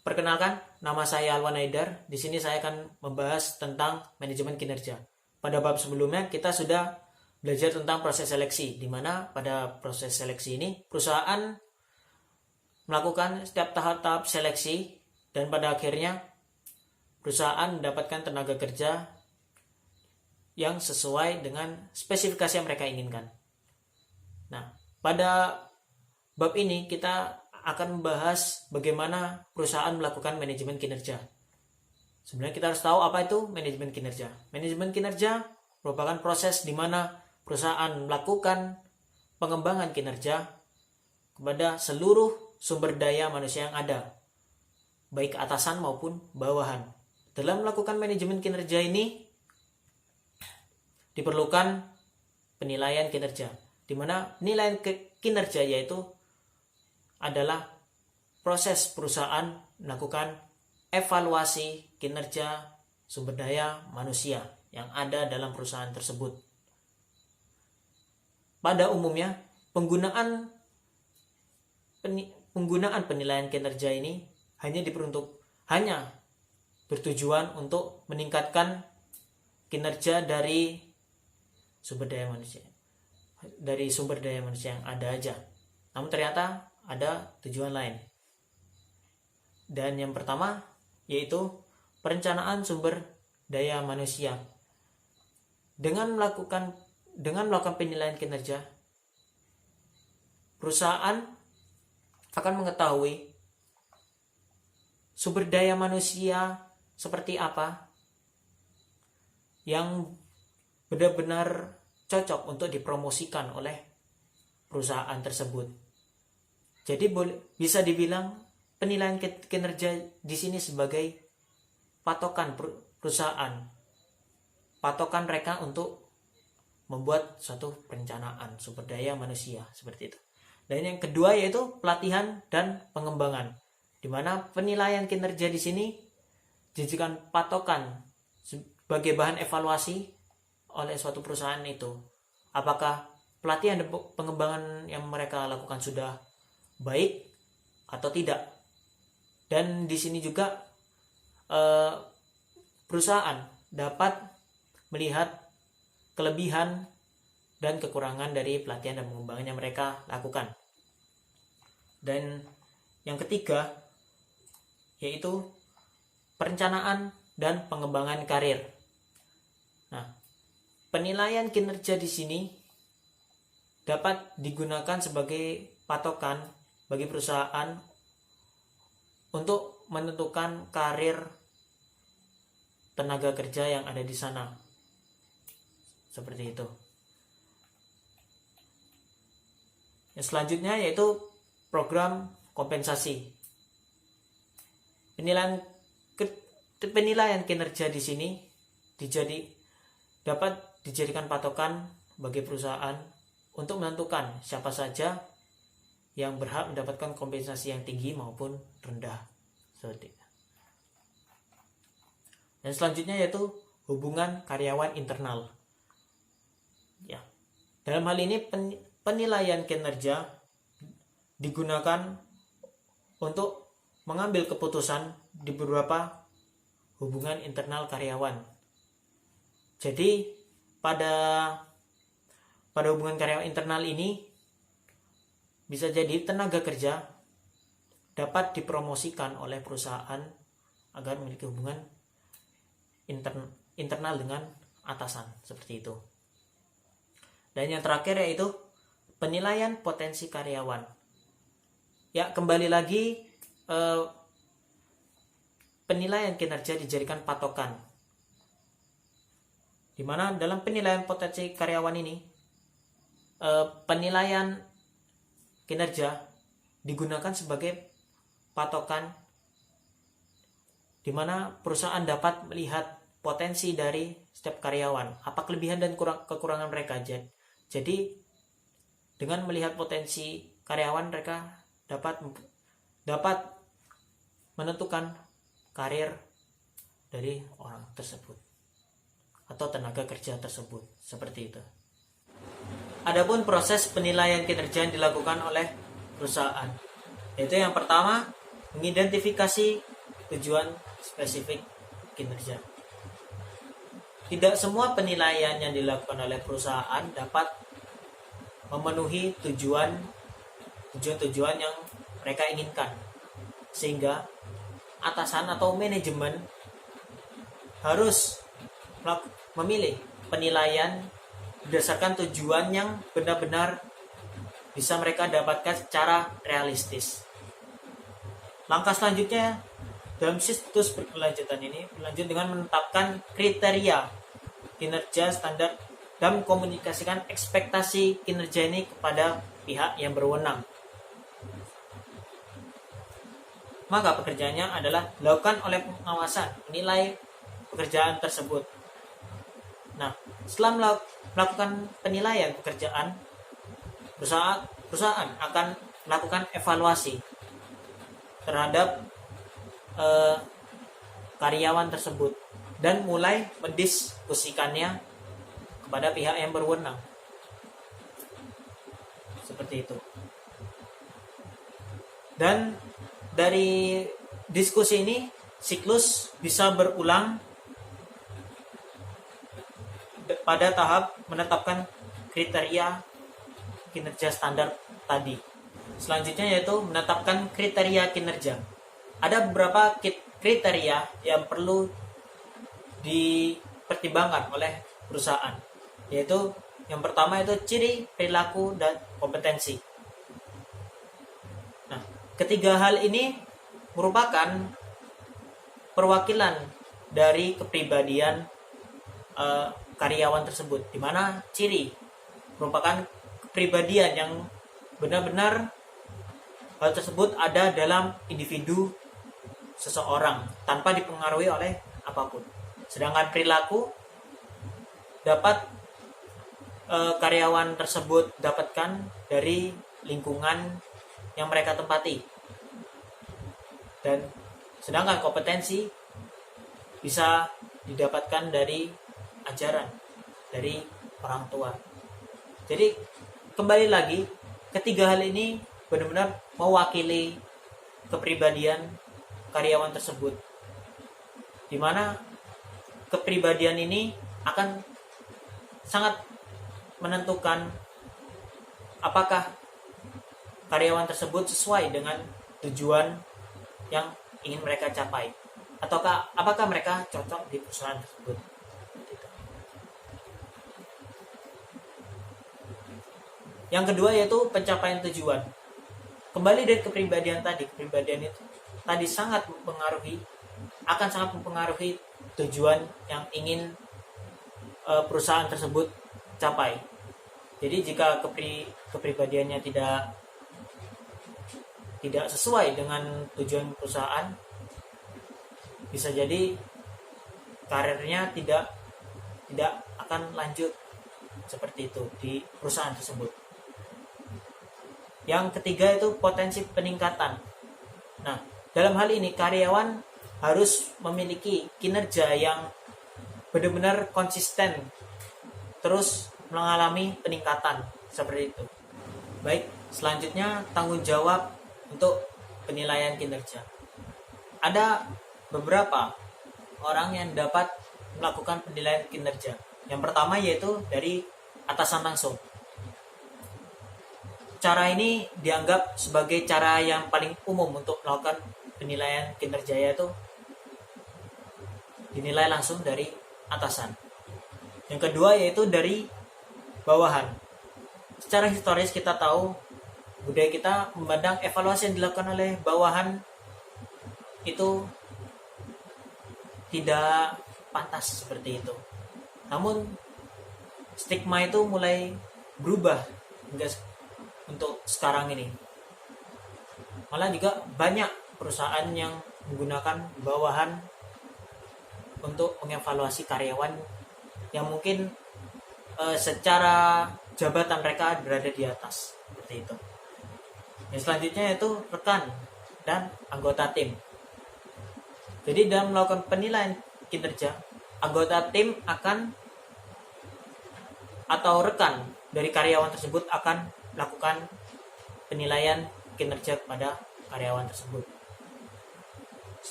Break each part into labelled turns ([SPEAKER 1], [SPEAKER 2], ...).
[SPEAKER 1] Perkenalkan, nama saya Alwan Haidar. Di sini saya akan membahas tentang manajemen kinerja. Pada bab sebelumnya kita sudah belajar tentang proses seleksi, di mana pada proses seleksi ini perusahaan melakukan setiap tahap-tahap seleksi dan pada akhirnya perusahaan mendapatkan tenaga kerja yang sesuai dengan spesifikasi yang mereka inginkan. Nah, pada bab ini kita akan membahas bagaimana perusahaan melakukan manajemen kinerja. Sebenarnya kita harus tahu apa itu manajemen kinerja. Manajemen kinerja merupakan proses di mana perusahaan melakukan pengembangan kinerja kepada seluruh sumber daya manusia yang ada, baik atasan maupun bawahan. Dalam melakukan manajemen kinerja ini diperlukan penilaian kinerja, di mana penilaian kinerja yaitu adalah proses perusahaan melakukan evaluasi kinerja sumber daya manusia yang ada dalam perusahaan tersebut. Pada umumnya, penggunaan penilaian kinerja ini hanya bertujuan untuk meningkatkan kinerja dari sumber daya manusia yang ada aja. Namun ternyata ada tujuan lain. Dan yang pertama yaitu perencanaan sumber daya manusia. Dengan melakukan penilaian kinerja, perusahaan akan mengetahui sumber daya manusia seperti apa yang benar-benar cocok untuk dipromosikan oleh perusahaan tersebut. Jadi bisa dibilang penilaian kinerja di sini sebagai patokan perusahaan, patokan mereka untuk membuat suatu perencanaan sumber daya manusia seperti itu. Dan yang kedua yaitu pelatihan dan pengembangan, di mana penilaian kinerja di sini dijadikan patokan sebagai bahan evaluasi oleh suatu perusahaan itu. Apakah pelatihan dan pengembangan yang mereka lakukan sudah baik atau tidak. Dan di sini juga perusahaan dapat melihat kelebihan dan kekurangan dari pelatihan dan pengembangan yang mereka lakukan. Dan yang ketiga yaitu perencanaan dan pengembangan karir. Nah, penilaian kinerja di sini dapat digunakan sebagai patokan bagi perusahaan untuk menentukan karir tenaga kerja yang ada di sana. Seperti itu. Yang selanjutnya yaitu program kompensasi. Penilaian kinerja di sini dapat dijadikan patokan bagi perusahaan untuk menentukan siapa saja yang berhak mendapatkan kompensasi yang tinggi maupun rendah. Dan selanjutnya yaitu hubungan karyawan internal. Ya. Dalam hal ini penilaian kinerja digunakan untuk mengambil keputusan di beberapa hubungan internal karyawan. Jadi pada hubungan karyawan internal ini bisa jadi tenaga kerja dapat dipromosikan oleh perusahaan agar memiliki hubungan internal dengan atasan, seperti itu. Dan yang terakhir yaitu penilaian potensi karyawan. Ya, kembali lagi penilaian kinerja dijadikan patokan, di mana dalam penilaian potensi karyawan ini penilaian kinerja digunakan sebagai patokan di mana perusahaan dapat melihat potensi dari setiap karyawan, apa kelebihan dan kekurangan mereka. Jadi dengan melihat potensi karyawan, mereka dapat menentukan karir dari orang tersebut atau tenaga kerja tersebut, seperti itu. Adapun proses penilaian kinerja yang dilakukan oleh perusahaan, yaitu yang pertama mengidentifikasi tujuan spesifik kinerja. Tidak semua penilaian yang dilakukan oleh perusahaan dapat memenuhi tujuan-tujuan yang mereka inginkan, sehingga atasan atau manajemen harus memilih penilaian berdasarkan tujuan yang benar-benar bisa mereka dapatkan secara realistis. Langkah selanjutnya dalam siklus berkelanjutan ini berlanjut dengan menetapkan kriteria kinerja standar dan mengkomunikasikan ekspektasi kinerja ini kepada pihak yang berwenang. Maka pekerjaannya adalah dilakukan oleh pengawasan, menilai pekerjaan tersebut. Nah, setelah melakukan penilaian pekerjaan, perusahaan akan melakukan evaluasi terhadap karyawan tersebut dan mulai mendiskusikannya kepada pihak yang berwenang. Seperti itu. Dan dari diskusi ini siklus bisa berulang pada tahap menetapkan kriteria kinerja standar tadi. Selanjutnya yaitu menetapkan kriteria kinerja. Ada beberapa kriteria yang perlu dipertimbangkan oleh perusahaan, yaitu yang pertama itu ciri, perilaku, dan kompetensi. Nah, ketiga hal ini merupakan perwakilan dari kepribadian karyawan tersebut, di mana ciri merupakan kepribadian yang benar-benar hal tersebut ada dalam individu seseorang tanpa dipengaruhi oleh apapun. Sedangkan perilaku dapat karyawan tersebut dapatkan dari lingkungan yang mereka tempati. Dan sedangkan kompetensi bisa didapatkan dari ajaran dari orang tua. Jadi kembali lagi, ketiga hal ini benar-benar mewakili kepribadian karyawan tersebut, di mana kepribadian ini akan sangat menentukan apakah karyawan tersebut sesuai dengan tujuan yang ingin mereka capai, ataukah apakah mereka cocok di perusahaan tersebut. Yang kedua yaitu pencapaian tujuan. Kembali dari kepribadian tadi, kepribadian itu tadi akan sangat mempengaruhi tujuan yang ingin perusahaan tersebut capai. Jadi jika kepribadiannya tidak sesuai dengan tujuan perusahaan, bisa jadi karirnya tidak akan lanjut seperti itu di perusahaan tersebut. Yang ketiga itu potensi peningkatan. Nah, dalam hal ini karyawan harus memiliki kinerja yang benar-benar konsisten, terus mengalami peningkatan seperti itu. Baik, selanjutnya tanggung jawab untuk penilaian kinerja. Ada beberapa orang yang dapat melakukan penilaian kinerja. Yang pertama yaitu dari atasan langsung. Cara ini dianggap sebagai cara yang paling umum untuk melakukan penilaian kinerja, yaitu dinilai langsung dari atasan. Yang kedua yaitu dari bawahan. Secara historis kita tahu budaya kita memandang evaluasi yang dilakukan oleh bawahan itu tidak pantas seperti itu. Namun stigma itu mulai berubah hingga untuk sekarang ini. Malah juga banyak perusahaan yang menggunakan bawahan untuk mengevaluasi karyawan yang mungkin secara jabatan mereka berada di atas, seperti itu. Yang selanjutnya yaitu rekan dan anggota tim. Jadi dalam melakukan penilaian kinerja, anggota tim atau rekan dari karyawan tersebut akan melakukan penilaian kinerja kepada karyawan tersebut.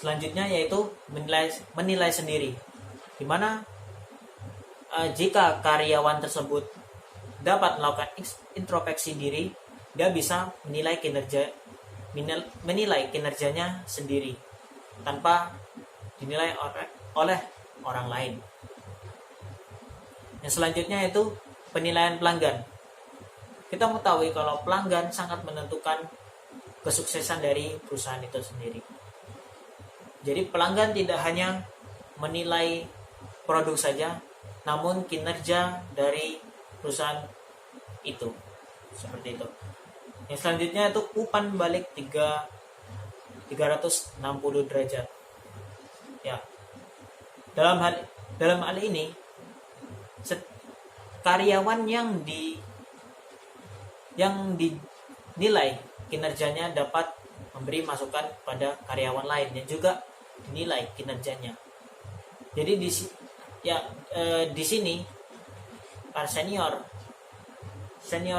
[SPEAKER 1] Selanjutnya yaitu menilai sendiri, di mana jika karyawan tersebut dapat melakukan introspeksi diri, dia bisa menilai kinerjanya sendiri tanpa dinilai oleh orang lain. Yang selanjutnya yaitu penilaian pelanggan. Kita mengetahui kalau pelanggan sangat menentukan kesuksesan dari perusahaan itu sendiri. Jadi pelanggan tidak hanya menilai produk saja, namun kinerja dari perusahaan itu. Seperti itu. Yang selanjutnya itu umpan balik 360 derajat. Ya. Dalam hal ini karyawan yang dinilai kinerjanya dapat memberi masukan pada karyawan lain yang juga dinilai kinerjanya. Jadi di sini para senior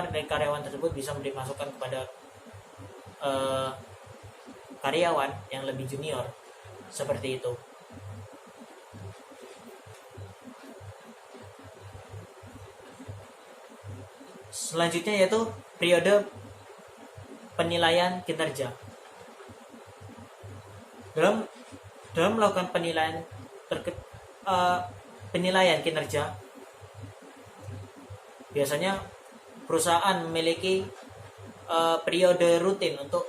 [SPEAKER 1] dari karyawan tersebut bisa memberi masukan kepada karyawan yang lebih junior, seperti itu. Selanjutnya yaitu periode penilaian kinerja. Dalam melakukan penilaian kinerja, biasanya perusahaan memiliki periode rutin untuk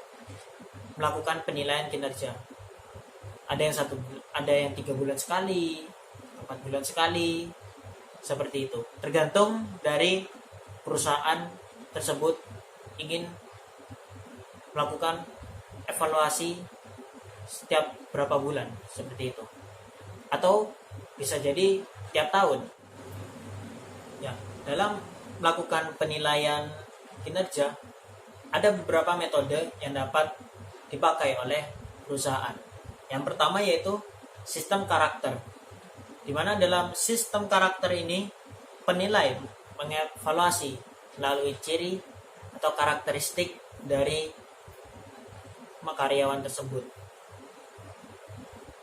[SPEAKER 1] melakukan penilaian kinerja. Ada yang 3 bulan sekali, 4 bulan sekali, seperti itu. Tergantung dari perusahaan tersebut ingin melakukan evaluasi setiap berapa bulan, seperti itu. Atau bisa jadi tiap tahun. Ya, dalam melakukan penilaian kinerja ada beberapa metode yang dapat dipakai oleh perusahaan. Yang pertama yaitu sistem karakter. Di mana dalam sistem karakter ini penilai mengevaluasi melalui ciri atau karakteristik dari karyawan tersebut,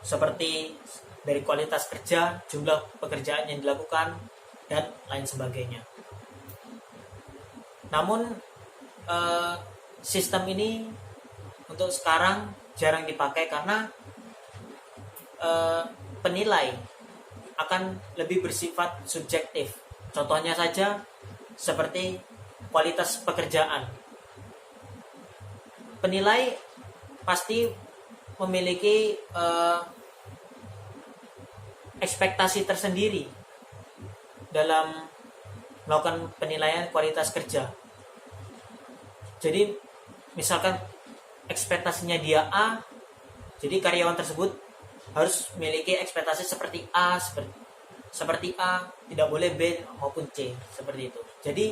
[SPEAKER 1] seperti dari kualitas kerja, jumlah pekerjaan yang dilakukan, dan lain sebagainya. Namun sistem ini untuk sekarang jarang dipakai karena penilai akan lebih bersifat subjektif. Contohnya saja seperti kualitas pekerjaan. Penilai pasti memiliki ekspektasi tersendiri dalam melakukan penilaian kualitas kerja. Jadi misalkan ekspektasinya dia A, jadi karyawan tersebut harus memiliki ekspektasi seperti A, seperti A, tidak boleh B maupun C, seperti itu. Jadi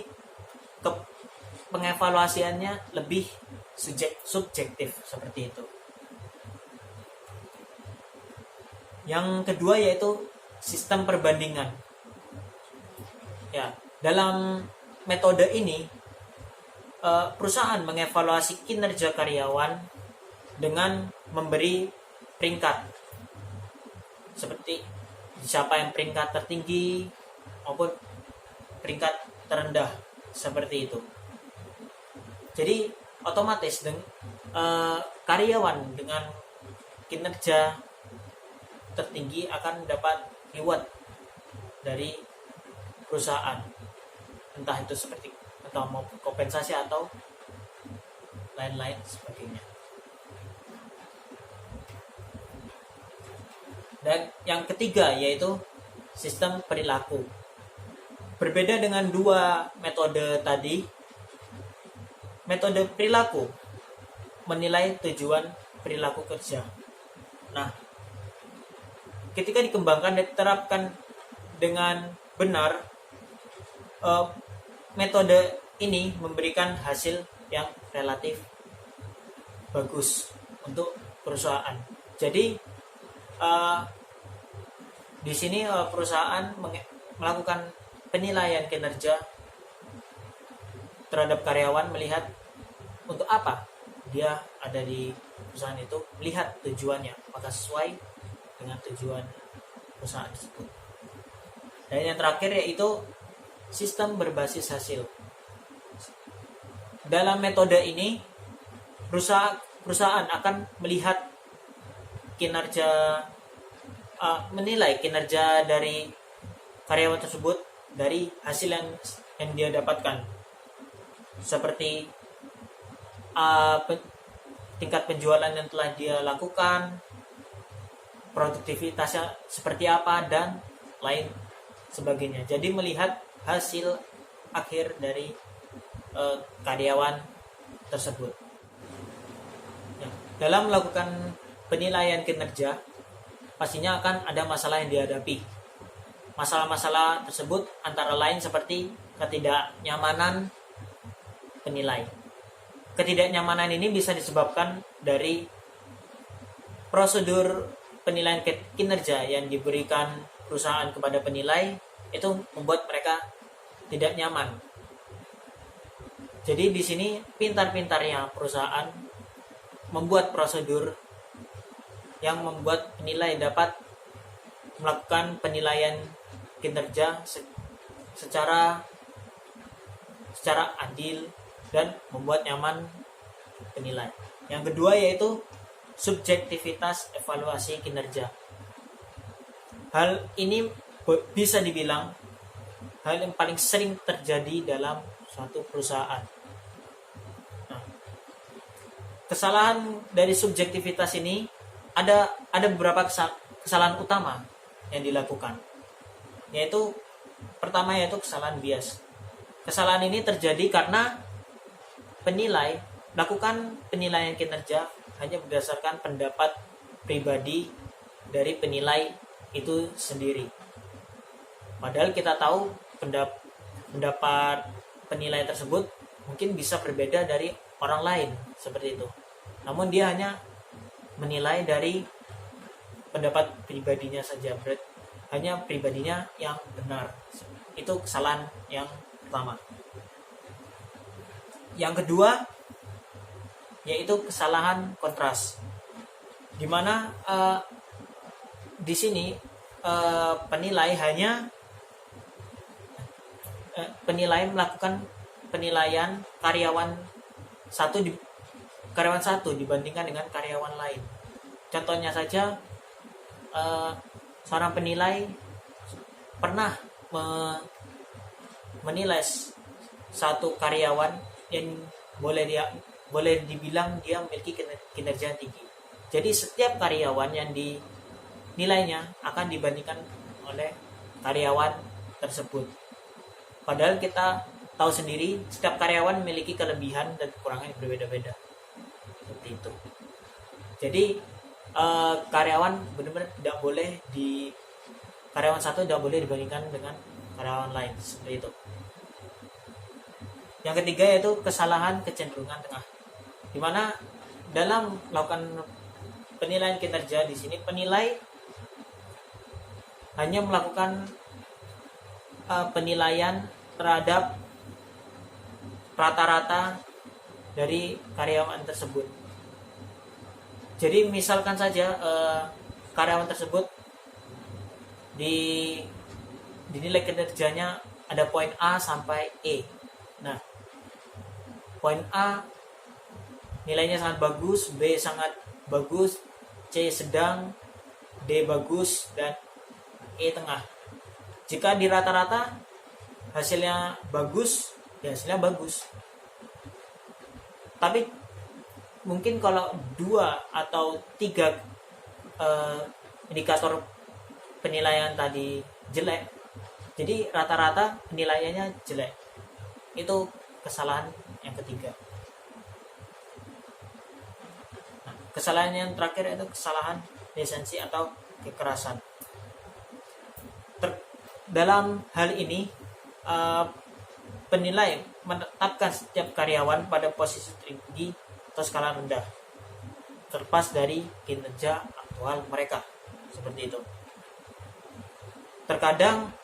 [SPEAKER 1] pengevaluasiannya lebih subjektif, seperti itu. Yang kedua yaitu sistem perbandingan. Ya, dalam metode ini perusahaan mengevaluasi kinerja karyawan dengan memberi peringkat, seperti siapa yang peringkat tertinggi maupun peringkat terendah, seperti itu. Jadi otomatis karyawan dengan kinerja tertinggi akan dapat reward dari perusahaan, entah itu seperti atau mau kompensasi atau lain-lain sebagainya. Dan yang ketiga yaitu sistem perilaku. Berbeda dengan dua metode tadi, metode perilaku menilai tujuan perilaku kerja. Nah, ketika dikembangkan dan diterapkan dengan benar, metode ini memberikan hasil yang relatif bagus untuk perusahaan. Jadi di sini perusahaan melakukan penilaian kinerja terhadap karyawan, melihat untuk apa dia ada di perusahaan itu, melihat tujuannya apakah sesuai dengan tujuan perusahaan tersebut. Dan yang terakhir yaitu sistem berbasis hasil. Dalam metode ini perusahaan akan melihat kinerja, menilai kinerja dari karyawan tersebut dari hasil yang dia dapatkan, seperti tingkat penjualan yang telah dia lakukan, produktivitasnya seperti apa, dan lain sebagainya. Jadi melihat hasil akhir dari karyawan tersebut. Ya, dalam melakukan penilaian kinerja, pastinya akan ada masalah yang dihadapi. Masalah-masalah tersebut antara lain seperti ketidaknyamanan penilai. Ketidaknyamanan ini bisa disebabkan dari prosedur penilaian kinerja yang diberikan perusahaan kepada penilai, itu membuat mereka tidak nyaman. Jadi di sini pintar-pintarnya perusahaan membuat prosedur yang membuat penilai dapat melakukan penilaian kinerja secara adil dan membuat nyaman penilai. Yang kedua yaitu subjektivitas evaluasi kinerja. Hal ini bisa dibilang hal yang paling sering terjadi dalam suatu perusahaan. Nah, kesalahan dari subjektivitas ini ada beberapa kesalahan utama yang dilakukan. Yaitu pertama yaitu kesalahan bias. Kesalahan ini terjadi karena penilai melakukan penilaian kinerja hanya berdasarkan pendapat pribadi dari penilai itu sendiri. Padahal kita tahu pendapat penilai tersebut mungkin bisa berbeda dari orang lain seperti itu. Namun dia hanya menilai dari pendapat pribadinya saja, hanya pribadinya yang benar. Itu kesalahan yang pertama. Yang kedua yaitu kesalahan kontras, di mana di sini penilai melakukan penilaian karyawan satu dibandingkan dengan karyawan lain. Contohnya saja, seorang penilai pernah menilai satu karyawan yang boleh dibilang dia memiliki kinerja tinggi. Jadi setiap karyawan yang dinilainya akan dibandingkan oleh karyawan tersebut. Padahal kita tahu sendiri setiap karyawan memiliki kelebihan dan kekurangan yang berbeda-beda. Seperti itu. Jadi karyawan benar-benar karyawan satu tidak boleh dibandingkan dengan karyawan lain, seperti itu. Yang ketiga yaitu kesalahan kecenderungan tengah, di mana dalam melakukan penilaian kinerja di sini penilai hanya melakukan penilaian terhadap rata-rata dari karyawan tersebut. Jadi misalkan saja karyawan tersebut dinilai kinerjanya ada poin A sampai E. Nah, poin A nilainya sangat bagus, B sangat bagus, C sedang, D bagus, dan E tengah. Jika di rata-rata hasilnya bagus, ya hasilnya bagus. Tapi mungkin kalau 2 atau 3 indikator penilaian tadi jelek, jadi rata-rata penilaiannya jelek. Itu kesalahan yang ketiga. Nah, kesalahan yang terakhir itu kesalahan lisensi atau kekerasan. Dalam hal ini penilai menetapkan setiap karyawan pada posisi tinggi atau skala rendah, terlepas dari kinerja aktual mereka, seperti itu. Terkadang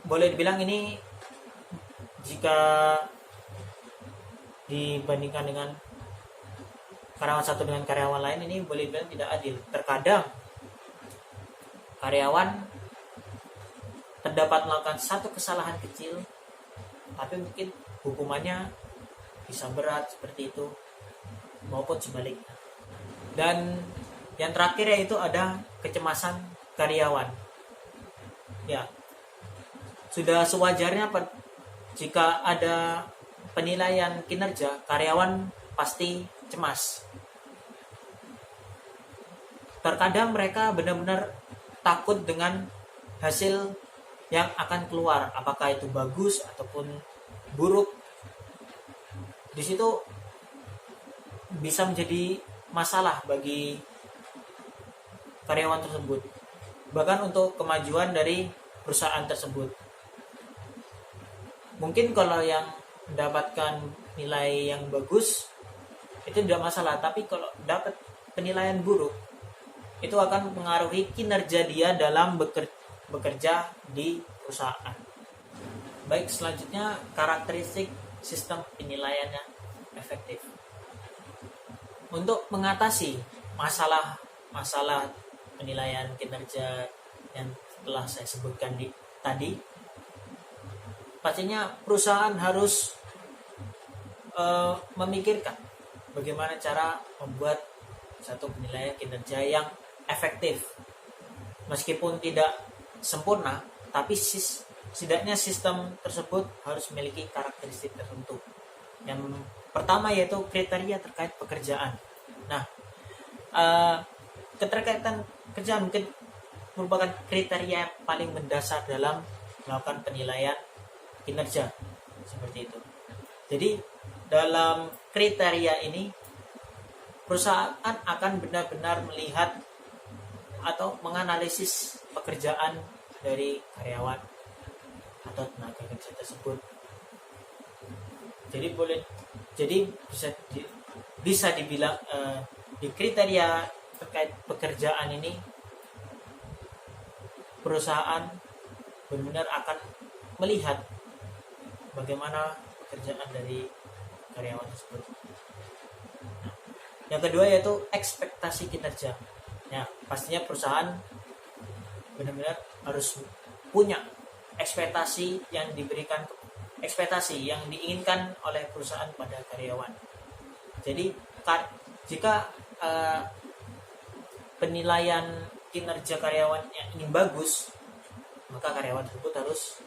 [SPEAKER 1] boleh dibilang ini jika dibandingkan dengan karyawan satu dengan karyawan lain ini boleh dibilang tidak adil. Terkadang karyawan terdapat melakukan satu kesalahan kecil, tapi mungkin hukumannya bisa berat seperti itu, maupun sebaliknya. Dan yang terakhir yaitu ada kecemasan karyawan. Ya, sudah sewajarnya jika ada penilaian kinerja, karyawan pasti cemas. Terkadang mereka benar-benar takut dengan hasil yang akan keluar, apakah itu bagus ataupun buruk. Di situ bisa menjadi masalah bagi karyawan tersebut, bahkan untuk kemajuan dari perusahaan tersebut. Mungkin kalau yang mendapatkan nilai yang bagus itu tidak masalah, tapi kalau dapat penilaian buruk itu akan mempengaruhi kinerja dia dalam bekerja di perusahaan. Baik, selanjutnya karakteristik sistem penilaian yang efektif. Untuk mengatasi masalah penilaian kinerja yang telah saya sebutkan tadi, pastinya perusahaan harus memikirkan bagaimana cara membuat satu penilaian kinerja yang efektif. Meskipun tidak sempurna, tapi setidaknya sistem tersebut harus memiliki karakteristik tertentu. Yang pertama yaitu kriteria terkait pekerjaan. Nah, keterkaitan kerjaan mungkin merupakan kriteria paling mendasar dalam melakukan penilaian kinerja seperti itu. Jadi dalam kriteria ini perusahaan akan benar-benar melihat atau menganalisis pekerjaan dari karyawan atau tenaga kerja tersebut. Jadi bisa dibilang di kriteria terkait pekerjaan ini perusahaan benar-benar akan melihat bagaimana pekerjaan dari karyawan tersebut. Yang kedua yaitu ekspektasi kinerja. Ya, pastinya perusahaan benar-benar harus punya ekspektasi yang diinginkan oleh perusahaan pada karyawan. Jadi jika penilaian kinerja karyawan yang ingin bagus, maka karyawan tersebut harus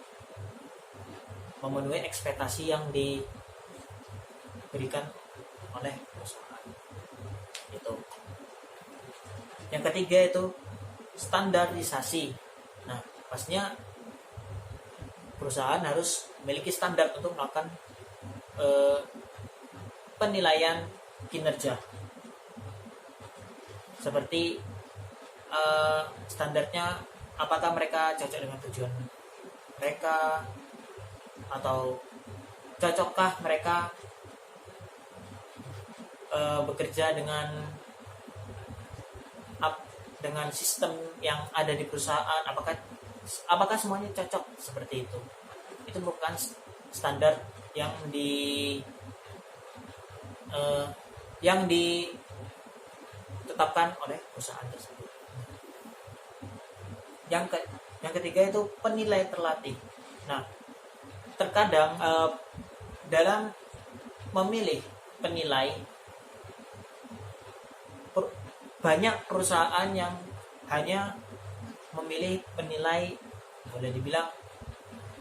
[SPEAKER 1] memenuhi ekspektasi yang diberikan oleh perusahaan. Itu. Yang ketiga itu standarisasi. Nah, pastinya perusahaan harus memiliki standar untuk melakukan penilaian kinerja. Seperti standarnya apakah mereka cocok dengan tujuan mereka, atau cocokkah mereka bekerja dengan sistem yang ada di perusahaan, apakah semuanya cocok seperti itu. Itu merupakan standar yang ditetapkan oleh perusahaan tersebut. Yang ketiga itu penilai terlatih. Nah, terkadang dalam memilih penilai, banyak perusahaan yang hanya memilih penilai boleh dibilang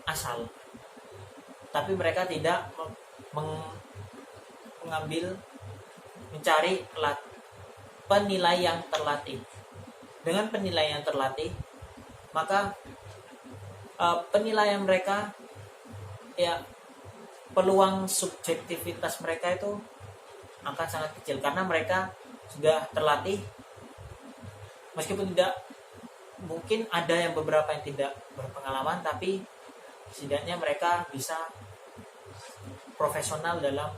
[SPEAKER 1] asal, tapi mereka tidak mencari penilai yang terlatih. Dengan penilai yang terlatih, maka penilaian mereka, ya, peluang subjektivitas mereka itu akan sangat kecil karena mereka sudah terlatih. Meskipun tidak, mungkin ada yang beberapa yang tidak berpengalaman, tapi setidaknya mereka bisa profesional dalam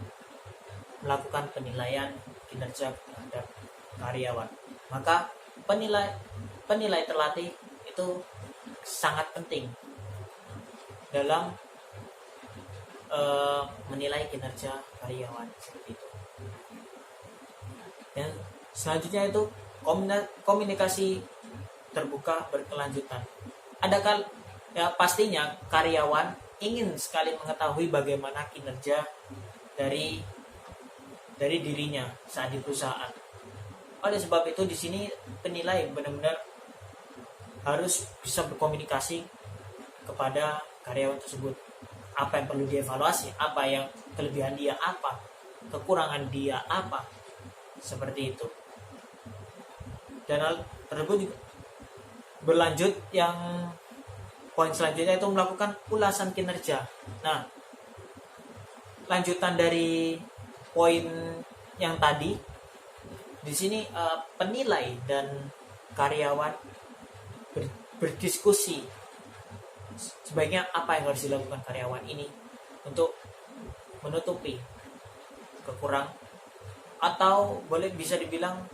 [SPEAKER 1] melakukan penilaian kinerja terhadap karyawan. Maka penilai terlatih itu sangat penting dalam menilai kinerja karyawan seperti itu. Yang selanjutnya itu komunikasi terbuka berkelanjutan. Ya pastinya karyawan ingin sekali mengetahui bagaimana kinerja dari dirinya saat di perusahaan. Oleh sebab itu di sini penilai benar-benar harus bisa berkomunikasi kepada karyawan tersebut. Apa yang perlu dievaluasi, apa yang kelebihan dia apa, kekurangan dia apa, seperti itu. Dan hal tersebut berlanjut, yang poin selanjutnya itu melakukan ulasan kinerja. Nah, lanjutan dari poin yang tadi, di sini penilai dan karyawan berdiskusi sebaiknya apa yang harus dilakukan karyawan ini untuk menutupi kekurangan, atau boleh bisa dibilang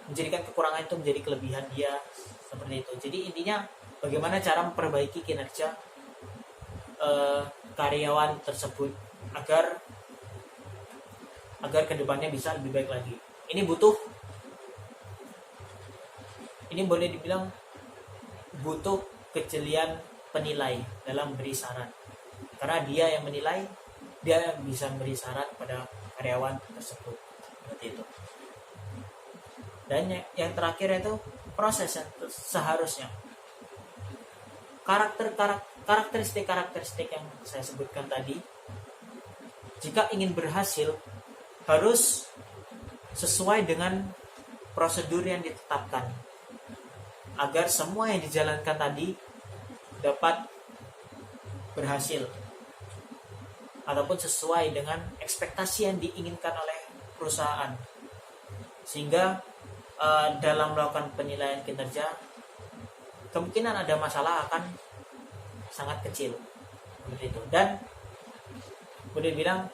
[SPEAKER 1] menjadikan kekurangan itu menjadi kelebihan dia, seperti itu. Jadi intinya bagaimana cara memperbaiki kinerja karyawan tersebut agar kedepannya bisa lebih baik lagi. Ini boleh dibilang butuh kejelian penilai dalam memberi saran, karena dia yang menilai, dia bisa memberi saran pada karyawan tersebut, seperti itu. Dan yang terakhir itu proses yang seharusnya karakteristik yang saya sebutkan tadi, jika ingin berhasil harus sesuai dengan prosedur yang ditetapkan agar semua yang dijalankan tadi dapat berhasil ataupun sesuai dengan ekspektasi yang diinginkan oleh perusahaan, sehingga dalam melakukan penilaian kinerja kemungkinan ada masalah akan sangat kecil, seperti itu. Dan boleh bilang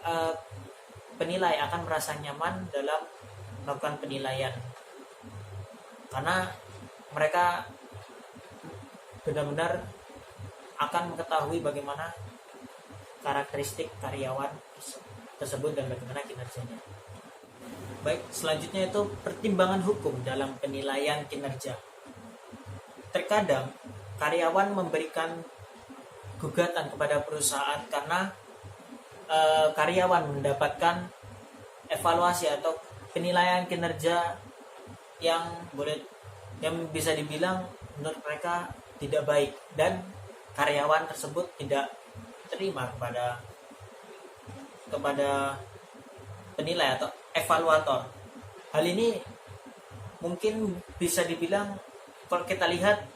[SPEAKER 1] penilai akan merasa nyaman dalam melakukan penilaian, karena mereka benar-benar akan mengetahui bagaimana karakteristik karyawan tersebut dan bagaimana kinerjanya. Baik, selanjutnya itu pertimbangan hukum dalam penilaian kinerja. Terkadang karyawan memberikan gugatan kepada perusahaan karena karyawan mendapatkan evaluasi atau penilaian kinerja yang bisa dibilang menurut mereka tidak baik, dan karyawan tersebut tidak terima kepada penilai atau evaluator. Hal ini mungkin bisa dibilang, kalau kita lihat,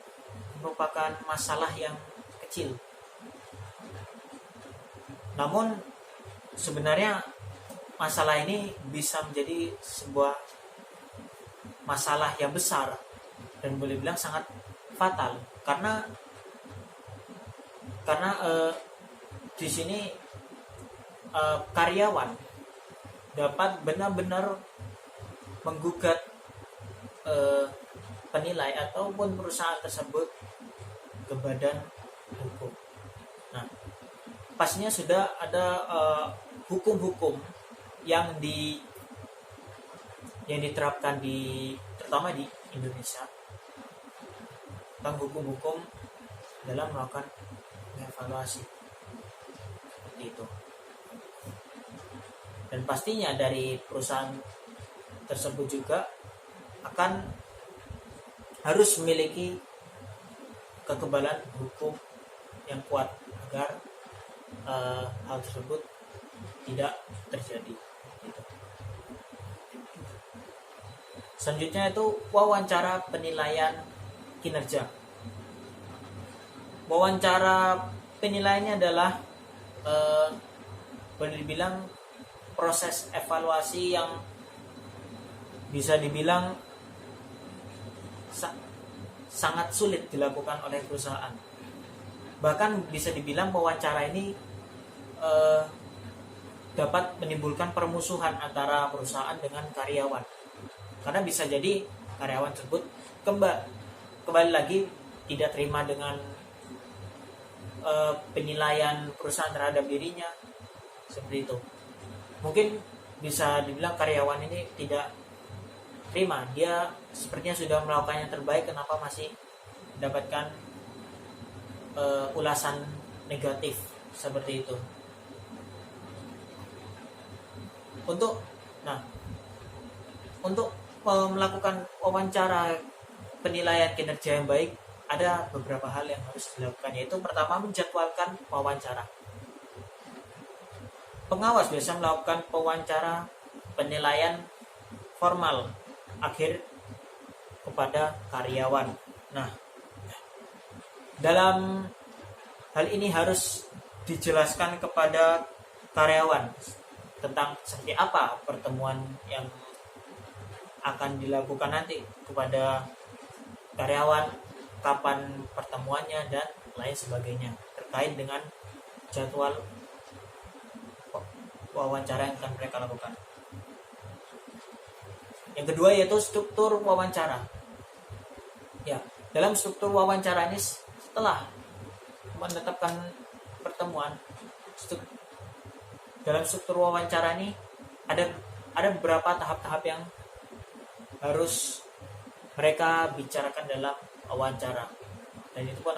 [SPEAKER 1] merupakan masalah yang kecil. Namun sebenarnya masalah ini bisa menjadi sebuah masalah yang besar dan boleh bilang sangat fatal, karena di sini karyawan dapat benar-benar menggugat penilai ataupun perusahaan tersebut ke badan hukum. Nah, pastinya sudah ada hukum-hukum yang diterapkan terutama di Indonesia, tentang hukum-hukum dalam melakukan evaluasi, seperti itu. Dan pastinya dari perusahaan tersebut juga akan harus memiliki kekebalan hukum yang kuat agar hal tersebut tidak terjadi. Selanjutnya itu wawancara penilaian kinerja. Wawancara penilaiannya adalah boleh dibilang proses evaluasi yang bisa dibilang sangat sulit dilakukan oleh perusahaan. Bahkan bisa dibilang wawancara ini dapat menimbulkan permusuhan antara perusahaan dengan karyawan, karena bisa jadi karyawan tersebut kembali lagi tidak terima dengan penilaian perusahaan terhadap dirinya, seperti itu. Mungkin bisa dibilang karyawan ini tidak terima, dia sepertinya sudah melakukan yang terbaik, kenapa masih mendapatkan ulasan negatif seperti itu. Untuk melakukan wawancara penilaian kinerja yang baik, ada beberapa hal yang harus dilakukan, yaitu pertama, menjadwalkan wawancara. Pengawas biasa melakukan wawancara penilaian formal akhir kepada karyawan. Nah, dalam hal ini harus dijelaskan kepada karyawan tentang seperti apa pertemuan yang akan dilakukan nanti, kepada karyawan kapan pertemuannya dan lain sebagainya terkait dengan jadwal wawancara yang akan mereka lakukan. Yang kedua yaitu struktur wawancara. Ya, dalam struktur wawancara ini, setelah menetapkan pertemuan, dalam struktur wawancara ini ada beberapa tahap-tahap yang harus mereka bicarakan dalam wawancara, dan itu pun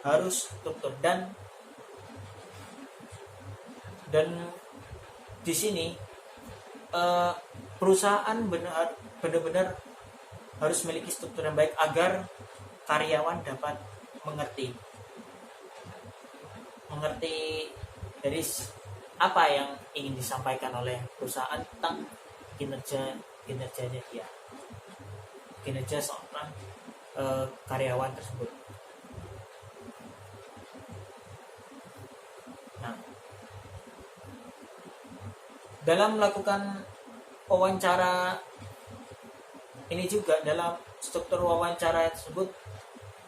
[SPEAKER 1] harus struktur, dan di sini perusahaan benar-benar harus memiliki struktur yang baik agar karyawan dapat mengerti dari apa yang ingin disampaikan oleh perusahaan tentang kinerjanya dia, kinerja seorang karyawan tersebut. Nah, dalam melakukan wawancara ini juga, dalam struktur wawancara tersebut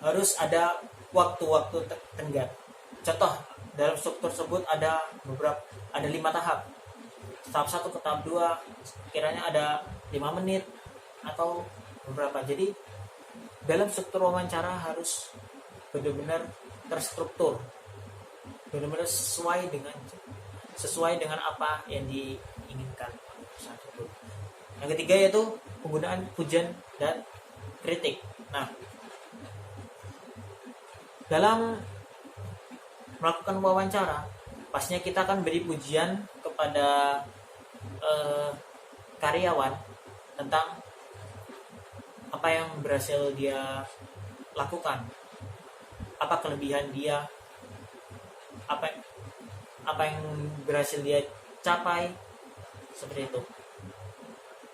[SPEAKER 1] harus ada waktu-waktu tenggat. Contoh, dalam struktur tersebut ada 5 tahap. Tahap 1 ke tahap 2 kiranya ada 5 menit atau beberapa. Jadi dalam struktur wawancara harus benar-benar terstruktur, benar-benar sesuai dengan apa yang diinginkan. Yang ketiga yaitu penggunaan pujian dan kritik. Nah, dalam melakukan wawancara, pastinya kita akan beri pujian kepada karyawan tentang apa yang berhasil dia lakukan, apa kelebihan dia, apa yang berhasil dia capai, seperti itu.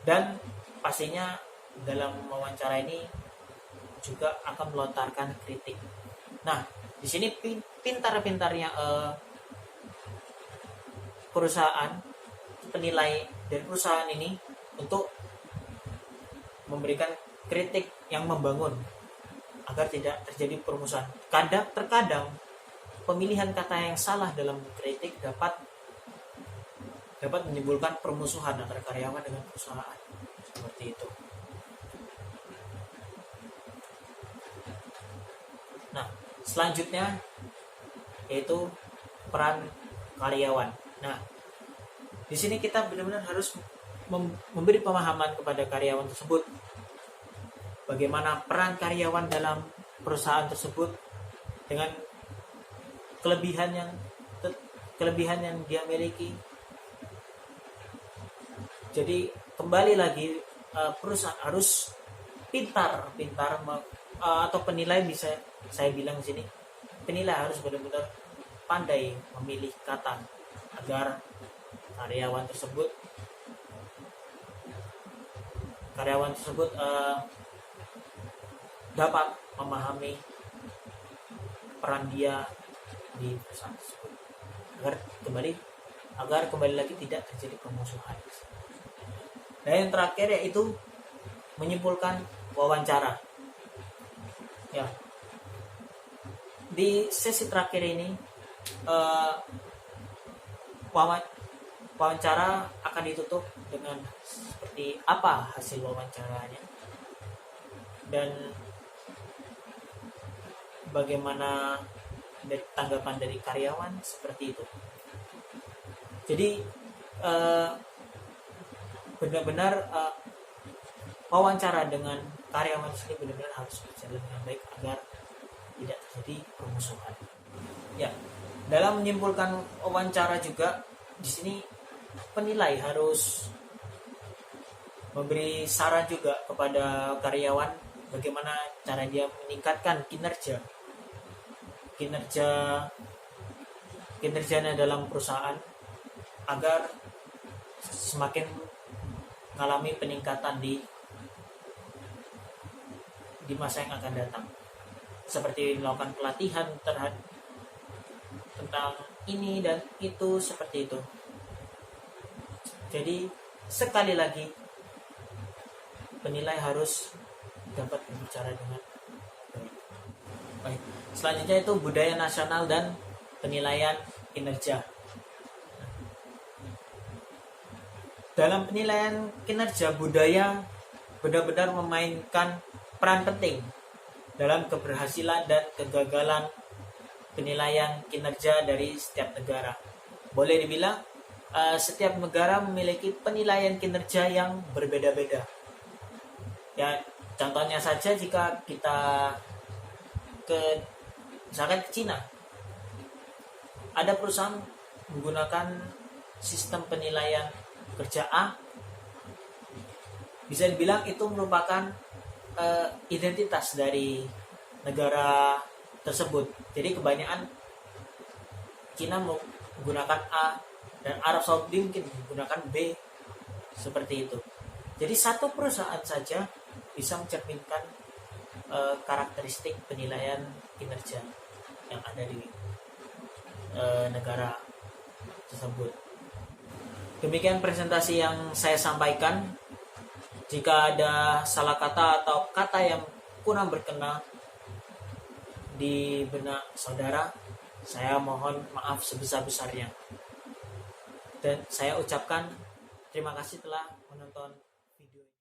[SPEAKER 1] Dan pastinya dalam wawancara ini juga akan melontarkan kritik. Nah, di sini pintar-pintarnya perusahaan penilai dari perusahaan ini untuk memberikan kritik yang membangun agar tidak terjadi permusuhan. Terkadang pemilihan kata yang salah dalam kritik dapat menimbulkan permusuhan antara karyawan dengan perusahaan, seperti itu. Nah, selanjutnya yaitu peran karyawan. Nah, di sini kita benar-benar harus memberi pemahaman kepada karyawan tersebut bagaimana peran karyawan dalam perusahaan tersebut dengan kelebihan yang dia miliki. Jadi kembali lagi, perusahaan harus pintar atau penilai, bisa saya bilang di sini, penilai harus benar-benar pandai memilih kata agar karyawan tersebut dapat memahami peran dia di perusahaan tersebut, agar kembali lagi tidak terjadi permusuhan. Dan yang terakhir yaitu menyimpulkan wawancara. Ya, di sesi terakhir ini wawancara akan ditutup dengan seperti apa hasil wawancaranya dan bagaimana tanggapan dari karyawan, seperti itu. Jadi benar-benar wawancara dengan karyawan sini benar-benar harus berjalan dengan baik agar tidak terjadi permusuhan. Ya, dalam menyimpulkan wawancara juga di sini penilai harus memberi saran juga kepada karyawan bagaimana cara dia meningkatkan kinerjanya dalam perusahaan agar semakin mengalami peningkatan di masa yang akan datang, seperti melakukan pelatihan tentang ini dan itu, seperti itu. Jadi sekali lagi penilai harus dapat berbicara dengan baik. Selanjutnya itu budaya nasional dan penilaian kinerja. Dalam penilaian kinerja, budaya benar-benar memainkan peran penting dalam keberhasilan dan kegagalan penilaian kinerja dari setiap negara. Boleh dibilang setiap negara memiliki penilaian kinerja yang berbeda-beda. Ya, contohnya saja jika kita misalkan ke Cina, ada perusahaan menggunakan sistem penilaian kerja A, bisa dibilang itu merupakan identitas dari negara tersebut. Jadi kebanyakan Cina menggunakan A dan Arab Saudi mungkin menggunakan B, seperti itu. Jadi satu perusahaan saja bisa mencerminkan karakteristik penilaian kinerja yang ada di negara tersebut. Demikian presentasi yang saya sampaikan. Jika ada salah kata atau kata yang kurang berkenan di benak saudara, saya mohon maaf sebesar-besarnya. Dan saya ucapkan terima kasih telah menonton